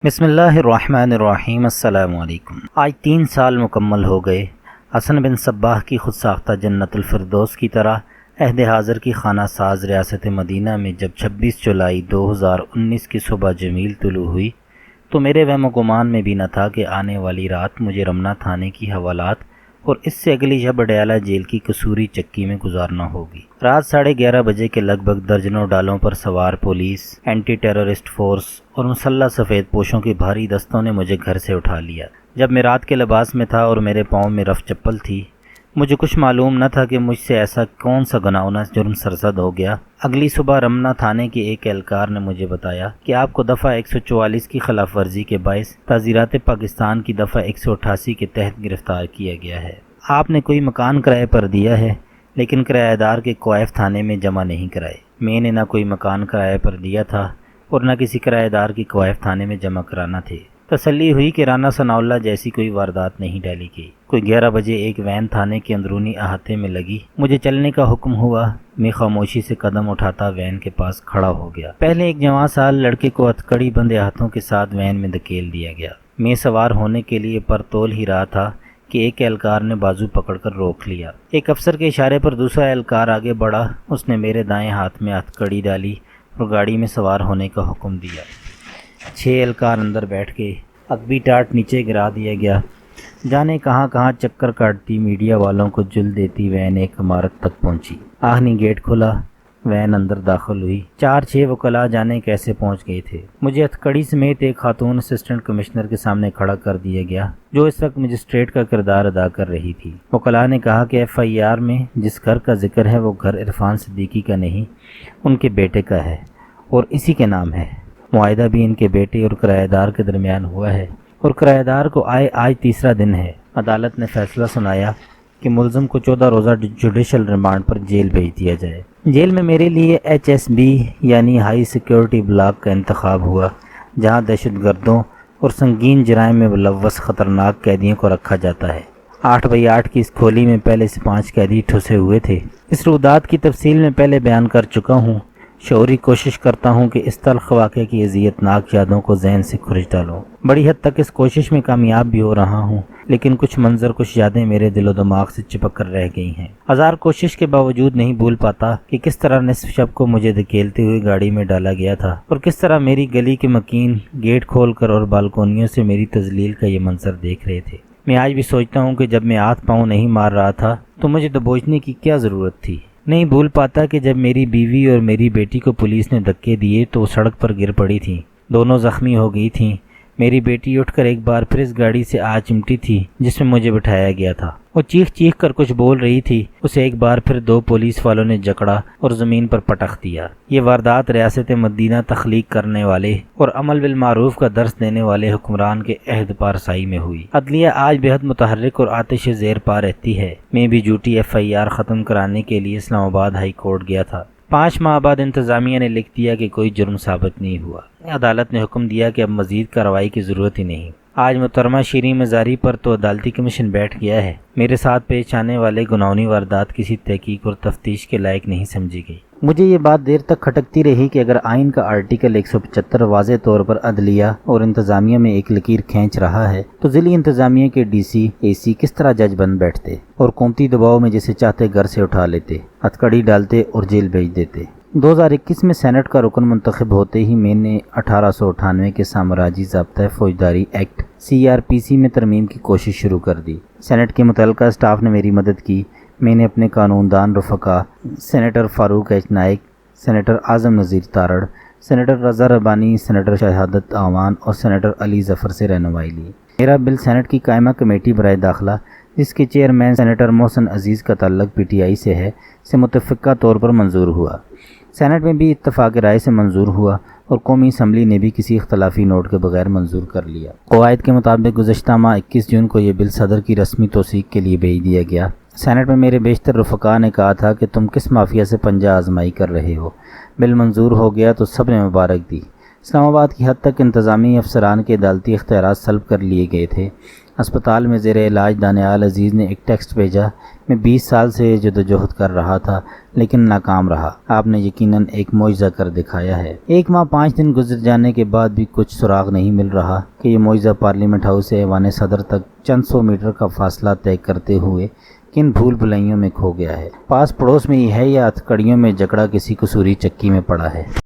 بسم اللہ الرحمن الرحیم۔ السلام علیکم۔ آج 3 سال مکمل ہو گئے حسن بن صباح کی خود ساختہ جنت الفردوس کی طرح عہد حاضر کی خانہ ساز ریاست مدینہ میں جب 26 جولائی 2019 کی صبح جمیل طلوع ہوئی تو میرے وہم و گمان میں بھی نہ تھا کہ آنے والی رات مجھے رمنا تھانے کی حوالات اور اس سے اگلی شب اڈیالہ جیل کی قصوری چکی میں گزارنا ہوگی۔ رات 11:30 بجے کے لگ بھگ درجنوں ڈالوں پر سوار پولیس، اینٹی ٹیررسٹ فورس اور مسلح سفید پوشوں کی بھاری دستوں نے مجھے گھر سے اٹھا لیا۔ جب میں رات کے لباس میں تھا اور میرے پاؤں میں رف چپل تھی، مجھے کچھ معلوم نہ تھا کہ مجھ سے ایسا کون سا گناؤنا جرم سرزد ہو گیا۔ اگلی صبح رمنا تھانے کے ایک اہلکار نے مجھے بتایا کہ آپ کو دفعہ 144 کی خلاف ورزی کے باعث تعزیرات پاکستان کی دفعہ 188 کے تحت گرفتار کیا گیا ہے۔ آپ نے کوئی مکان کرائے پر دیا ہے لیکن کرایہ دار کے کوائف تھانے میں جمع نہیں کرائے۔ میں نے نہ کوئی مکان کرائے پر دیا تھا اور نہ کسی کرایہ دار کی کوائف تھانے میں جمع کرانا تھے۔ تسلی ہوئی کہ رانا ثناء اللہ جیسی کوئی واردات نہیں ڈالی گئی۔ کوئی 11 بجے ایک وین تھانے کے اندرونی احاطے میں لگی۔ مجھے چلنے کا حکم ہوا۔ میں خاموشی سے قدم اٹھاتا وین کے پاس کھڑا ہو گیا۔ پہلے ایک جوان سال لڑکے کو ہتھکڑی بندے ہاتھوں کے ساتھ وین میں دھکیل دیا گیا۔ میں سوار ہونے کے لیے پر تول ہی رہا تھا کہ ایک اہلکار نے بازو پکڑ کر روک لیا۔ ایک افسر کے اشارے پر دوسرا اہلکار آگے بڑھا۔ اس نے میرے دائیں ہاتھ میں ہتھکڑی ڈالی اور گاڑی میں سوار ہونے کا حکم دیا۔ 6 اہلکار اندر بیٹھ کے عقبی ٹاٹ نیچے گرا دیا گیا۔ جانے کہاں کہاں چکر کاٹتی میڈیا والوں کو جل دیتی وین ایک عمارت تک پہنچی۔ آہنی گیٹ کھلا، وین اندر داخل ہوئی۔ 4-6 وکلاء جانے کیسے پہنچ گئے تھے۔ مجھے ہتھکڑی سمیت ایک خاتون اسسٹنٹ کمشنر کے سامنے کھڑا کر دیا گیا جو اس وقت مجسٹریٹ کا کردار ادا کر رہی تھی۔ وکلاء نے کہا کہ FIR میں جس گھر کا ذکر ہے وہ گھر عرفان صدیقی کا نہیں، ان کے بیٹے کا ہے اور اسی کے نام ہے۔ معاہدہ بھی ان کے بیٹے اور کرایہ دار کے درمیان ہوا ہے اور کرایہ دار کو آج تیسرا دن ہے۔ عدالت نے فیصلہ سنایا کہ ملزم کو 14 روزہ جوڈیشل ریمانڈ پر جیل بھیج دیا جائے۔ جیل میں میرے لیے HSB یعنی ہائی سیکیورٹی بلاک کا انتخاب ہوا، جہاں دہشت گردوں اور سنگین جرائم میں ملوث خطرناک قیدیوں کو رکھا جاتا ہے۔ 8x8 کی اس کھولی میں پہلے سے 5 قیدی ٹھسے ہوئے تھے۔ اس رودات کی تفصیل میں پہلے بیان کر چکا ہوں۔ شعوری کوشش کرتا ہوں کہ اس تلخ واقعے کی اذیت ناک یادوں کو ذہن سے کھرچ ڈالوں۔ بڑی حد تک اس کوشش میں کامیاب بھی ہو رہا ہوں، لیکن کچھ منظر، کچھ یادیں میرے دل و دماغ سے چپک کر رہ گئی ہیں۔ ہزار کوشش کے باوجود نہیں بھول پاتا کہ کس طرح نصف شب کو مجھے دھکیلتے ہوئے گاڑی میں ڈالا گیا تھا اور کس طرح میری گلی کے مکین گیٹ کھول کر اور بالکونیوں سے میری تذلیل کا یہ منظر دیکھ رہے تھے۔ میں آج بھی سوچتا ہوں کہ جب میں ہاتھ پاؤں نہیں مار رہا تھا تو مجھے دبوچنے کی کیا ضرورت تھی۔ نہیں بھول پاتا کہ جب میری بیوی اور میری بیٹی کو پولیس نے دھکے دیے تو وہ سڑک پر گر پڑی تھیں، دونوں زخمی ہو گئی تھیں۔ میری بیٹی اٹھ کر ایک بار پھر اس گاڑی سے آ چمٹی تھی جس میں مجھے بٹھایا گیا تھا۔ وہ چیخ چیخ کر کچھ بول رہی تھی۔ اسے ایک بار پھر 2 پولیس والوں نے جکڑا اور زمین پر پٹخ دیا۔ یہ واردات ریاست مدینہ تخلیق کرنے والے اور عمل بالمعروف کا درس دینے والے حکمران کے عہد پارسائی میں ہوئی۔ عدلیہ آج بہت متحرک اور آتش زیر پا رہتی ہے۔ میں بھی جھوٹی FIR ختم کرانے کے لیے اسلام آباد ہائی کورٹ گیا تھا۔ 5 ماہ بعد انتظامیہ نے لکھ دیا کہ کوئی جرم ثابت نہیں ہوا۔ عدالت نے حکم دیا کہ اب مزید کارروائی کی ضرورت ہی نہیں۔ آج محترمہ شیریں مزاری پر تو عدالتی کمیشن بیٹھ گیا ہے۔ میرے ساتھ پیش آنے والے گناہونی واردات کسی تحقیق اور تفتیش کے لائق نہیں سمجھی گئی۔ مجھے یہ بات دیر تک کھٹکتی رہی کہ اگر آئین کا آرٹیکل 175 واضح طور پر عدلیہ اور انتظامیہ میں ایک لکیر کھینچ رہا ہے تو ضلعی انتظامیہ کے DC AC کس طرح جج بن بیٹھتے اور قومتی دباؤ میں جسے چاہتے گھر سے اٹھا لیتے، ہتھکڑی ڈالتے اور جیل بھیج دیتے۔ 2021 میں سینٹ کا رکن منتخب ہوتے ہی میں نے 1898 کے سامراجی ضابطۂ فوجداری ایکٹ CRPC میں ترمیم کی کوشش شروع کر دی۔ سینٹ کے متعلقہ اسٹاف نے میری مدد کی۔ میں نے اپنے قانون دان رفقا سینیٹر فاروق H نائک، سینیٹر اعظم نذیر تارڑ، سینیٹر رضا ربانی، سینیٹر شہادت اعوان اور سینیٹر علی ظفر سے رہنمائی لی۔ میرا بل سینٹ کی قائمہ کمیٹی برائے داخلہ، جس کے چیئرمین سینیٹر محسن عزیز کا تعلق PTI سے ہے، سے متفقہ طور پر منظور ہوا۔ سینٹ میں بھی اتفاق رائے سے منظور ہوا اور قومی اسمبلی نے بھی کسی اختلافی نوٹ کے بغیر منظور کر لیا۔ قواعد کے مطابق گزشتہ ماہ 21 جون کو یہ بل صدر کی رسمی توثیق کے لیے بھیج دیا گیا۔ سینٹ میں میرے بیشتر رفقا نے کہا تھا کہ تم کس مافیا سے پنجہ آزمائی کر رہے ہو۔ بل منظور ہو گیا تو سب نے مبارک دی۔ اسلام آباد کی حد تک انتظامی افسران کے عدالتی اختیارات سلب کر لیے گئے تھے۔ اسپتال میں زیر علاج دانیال عزیز نے ایک ٹیکسٹ بھیجا، میں 20 سال سے جدوجہد کر رہا تھا لیکن ناکام رہا، آپ نے یقیناً ایک معجزہ کر دکھایا ہے۔ 1 ماہ 5 دن گزر جانے کے بعد بھی کچھ سراغ نہیں مل رہا کہ یہ معجزہ پارلیمنٹ ہاؤس سے ایوان صدر تک چند سو میٹر کا فاصلہ طے کرتے ہوئے کن بھول بھلائیوں میں کھو گیا ہے۔ پاس پڑوس میں ہی ہے یا ہتھکڑیوں میں جکڑا کسی قصوری چکی میں پڑا ہے؟